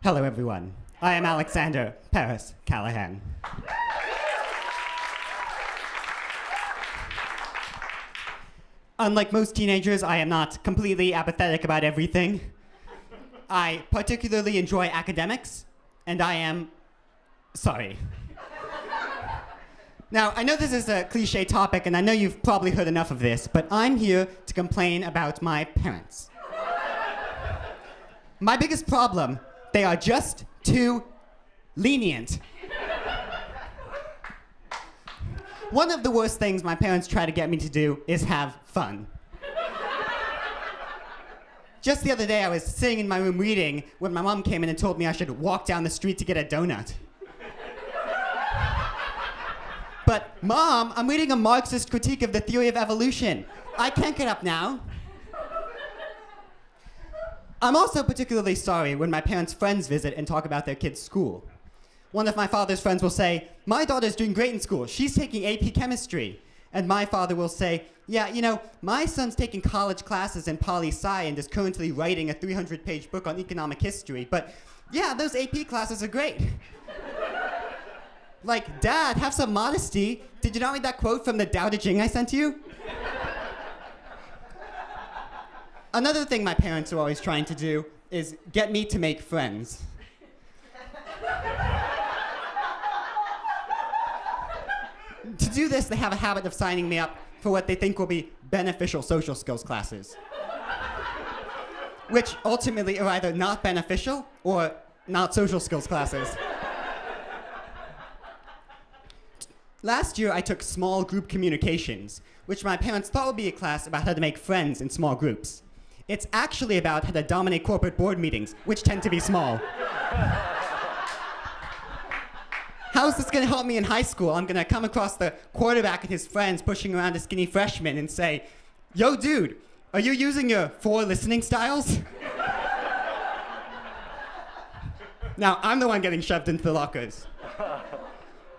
Hello, everyone. I am Alexander Paris-Callahan. Unlike most teenagers, I am not completely apathetic about everything. I particularly enjoy academics, and I am sorry. Now, I know this is a cliche topic, and I know you've probably heard enough of this, but I'm here to complain about my parents. My biggest problem, they are just too lenient. One of the worst things my parents try to get me to do is have fun. Just the other day, I was sitting in my room reading when my mom came in and told me I should walk down the street to get a donut. But, Mom, I'm reading a Marxist critique of the theory of evolution. I can't get up now. I'm also particularly sorry when my parents' friends visit and talk about their kids' school. One of my father's friends will say, "My daughter's doing great in school. She's taking AP chemistry." And my father will say, "Yeah, you know, my son's taking college classes in poli-sci and is currently writing a 300-page book on economic history. But yeah, those AP classes are great." Like, Dad, have some modesty. Did you not read that quote from the Tao Te Ching I sent you? Another thing my parents are always trying to do is get me to make friends. To do this, they have a habit of signing me up for what they think will be beneficial social skills classes, which ultimately are either not beneficial or not social skills classes. Last year, I took small group communications, which my parents thought would be a class about how to make friends in small groups. It's actually about how to dominate corporate board meetings, which tend to be small. How is this going to help me in high school? I'm going to come across the quarterback and his friends pushing around a skinny freshman and say, "Yo, dude, are you using your 4 listening styles?" Now, I'm the one getting shoved into the lockers.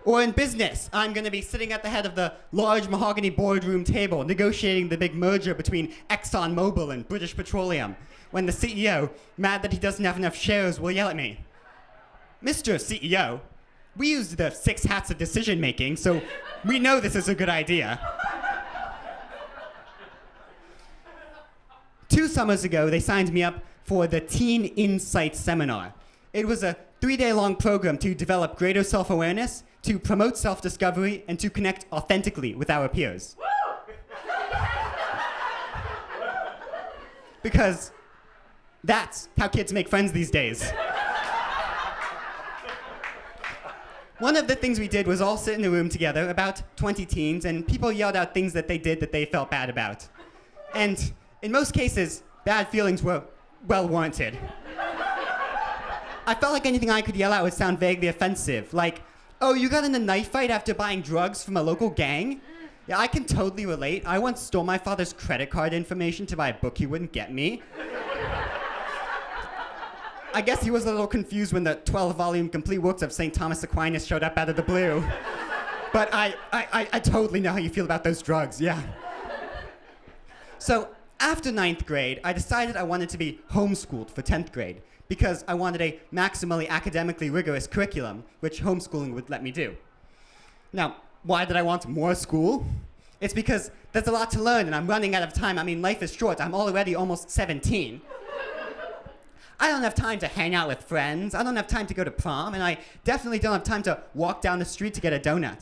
Or in business, I'm going to be sitting at the head of the large mahogany boardroom table negotiating the big merger between ExxonMobil and British Petroleum, when the CEO, mad that he doesn't have enough shares, will yell at me, "Mr. CEO, we used the 6 hats of decision making, so we know this is a good idea." 2 summers ago, they signed me up for the Teen Insight Seminar. It was a 3-day-long program to develop greater self-awareness, to promote self-discovery, and to connect authentically with our peers. Because that's how kids make friends these days. One of the things we did was all sit in a room together, about 20 teens, and people yelled out things that they did that they felt bad about. And in most cases, bad feelings were well warranted. I felt like anything I could yell out would sound vaguely offensive, like, "Oh, you got in a knife fight after buying drugs from a local gang?" Yeah, I can totally relate. I once stole my father's credit card information to buy a book he wouldn't get me. I guess he was a little confused when the 12-volume complete works of St. Thomas Aquinas showed up out of the blue. But I totally know how you feel about those drugs, yeah. So after 9th grade, I decided I wanted to be homeschooled for 10th grade because I wanted a maximally academically rigorous curriculum, which homeschooling would let me do. Now, why did I want more school? It's because there's a lot to learn and I'm running out of time. I mean, life is short. I'm already almost 17. I don't have time to hang out with friends. I don't have time to go to prom, and I definitely don't have time to walk down the street to get a donut.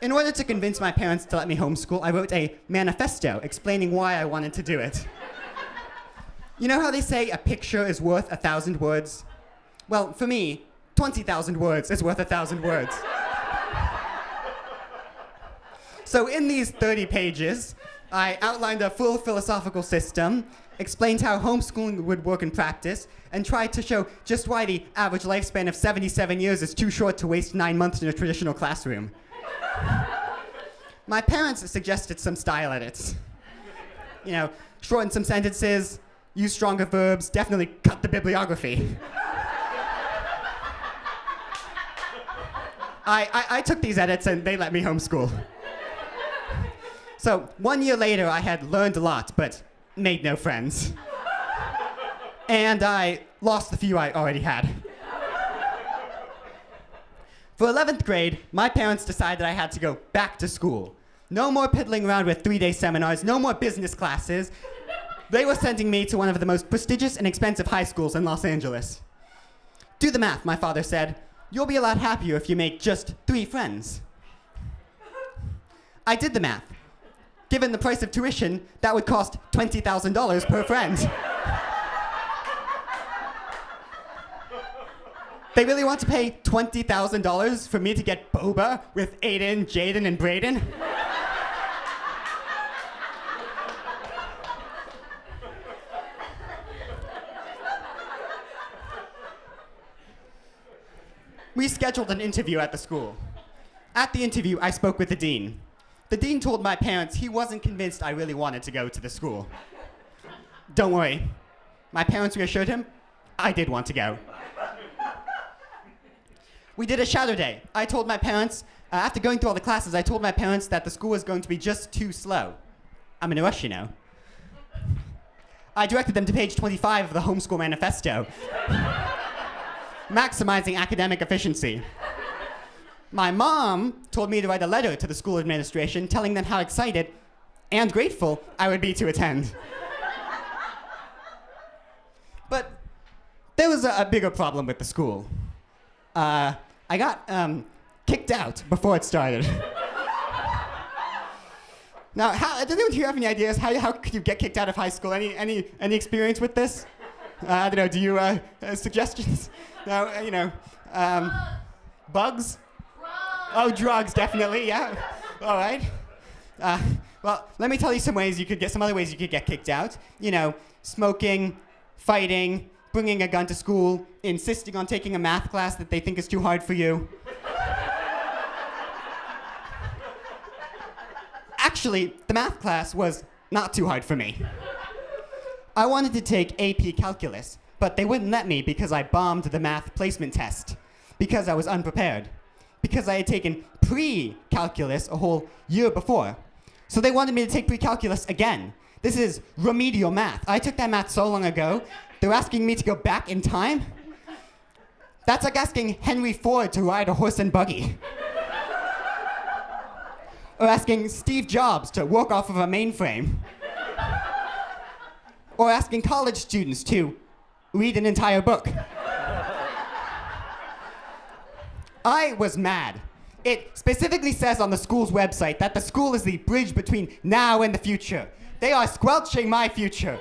In order to convince my parents to let me homeschool, I wrote a manifesto explaining why I wanted to do it. You know how they say a picture is worth 1,000 words? Well, for me, 20,000 words is worth 1,000 words. So in these 30 pages, I outlined a full philosophical system, explained how homeschooling would work in practice, and tried to show just why the average lifespan of 77 years is too short to waste 9 months in a traditional classroom. My parents suggested some style edits. You know, shorten some sentences, use stronger verbs, definitely cut the bibliography. I took these edits and they let me homeschool. So 1 year later, I had learned a lot, but made no friends. and I lost the few I already had. For 11th grade, my parents decided I had to go back to school. No more piddling around with 3-day seminars, no more business classes. They were sending me to one of the most prestigious and expensive high schools in Los Angeles. Do the math, my father said. You'll be a lot happier if you make just 3 friends. I did the math. Given the price of tuition, that would cost $20,000 per friend. They really want to pay $20,000 for me to get boba with Aiden, Jaden, and Brayden? We scheduled an interview at the school. At the interview, I spoke with the dean. The dean told my parents he wasn't convinced I really wanted to go to the school. Don't worry. My parents reassured him I did want to go. We did a shadow day. I told my parents, after going through all the classes, I told my parents that the school was going to be just too slow. I'm in a rush, you know. I directed them to page 25 of the homeschool manifesto. Maximizing academic efficiency. My mom told me to write a letter to the school administration telling them how excited and grateful I would be to attend. But there was a bigger problem with the school. I got kicked out before it started. Now, does anyone here have any ideas? How could you get kicked out of high school? Any experience with this? I don't know, do you, suggestions? No, bugs? Drugs. Oh, drugs, definitely, yeah. All right. Well, let me tell you some other ways you could get kicked out. You know, smoking, fighting, bringing a gun to school, insisting on taking a math class that they think is too hard for you. Actually, the math class was not too hard for me. I wanted to take AP Calculus, but they wouldn't let me because I bombed the math placement test, because I was unprepared, because I had taken pre-calculus a whole year before. So they wanted me to take pre-calculus again. This is remedial math. I took that math so long ago, they're asking me to go back in time? That's like asking Henry Ford to ride a horse and buggy. Or asking Steve Jobs to work off of a mainframe. Or asking college students to read an entire book. I was mad. It specifically says on the school's website that the school is the bridge between now and the future. They are squelching my future.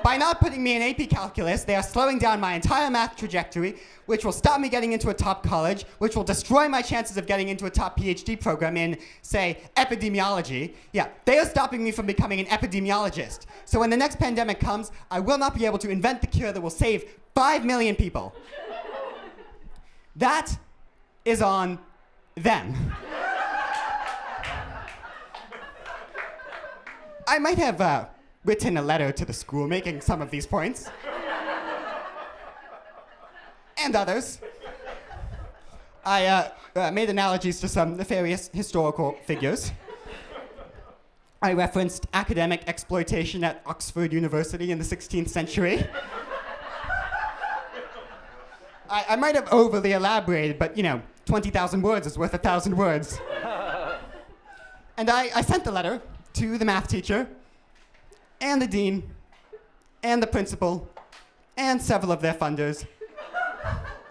By not putting me in AP Calculus, they are slowing down my entire math trajectory, which will stop me getting into a top college, which will destroy my chances of getting into a top PhD program in, say, epidemiology. Yeah, they are stopping me from becoming an epidemiologist. So when the next pandemic comes, I will not be able to invent the cure that will save 5 million people. That is on them. I might have written a letter to the school making some of these points. And others. I made analogies to some nefarious historical figures. I referenced academic exploitation at Oxford University in the 16th century. I might have overly elaborated, but 20,000 words is worth 1,000 words. And I sent the letter to the math teacher, and the dean, and the principal, and several of their funders,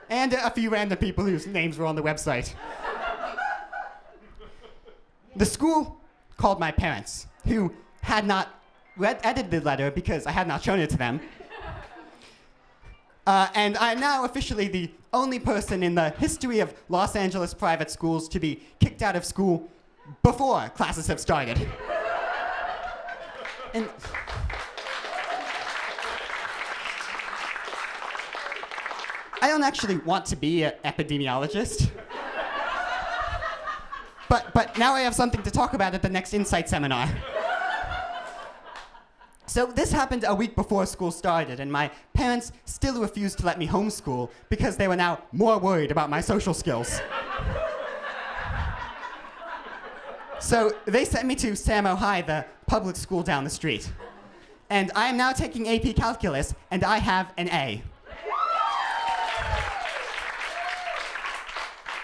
and a few random people whose names were on the website. The school called my parents, who had not edited the letter because I had not shown it to them. And I'm now officially the only person in the history of Los Angeles private schools to be kicked out of school before classes have started. And I don't actually want to be an epidemiologist. But now I have something to talk about at the next Insight seminar. So this happened a week before school started, and my parents still refused to let me homeschool because they were now more worried about my social skills. So they sent me to Samo High, the public school down the street. And I am now taking AP Calculus, and I have an A.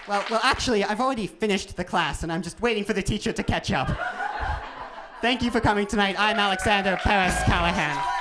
Well, actually, I've already finished the class, and I'm just waiting for the teacher to catch up. Thank you for coming tonight. I'm Alexander Paris-Callahan.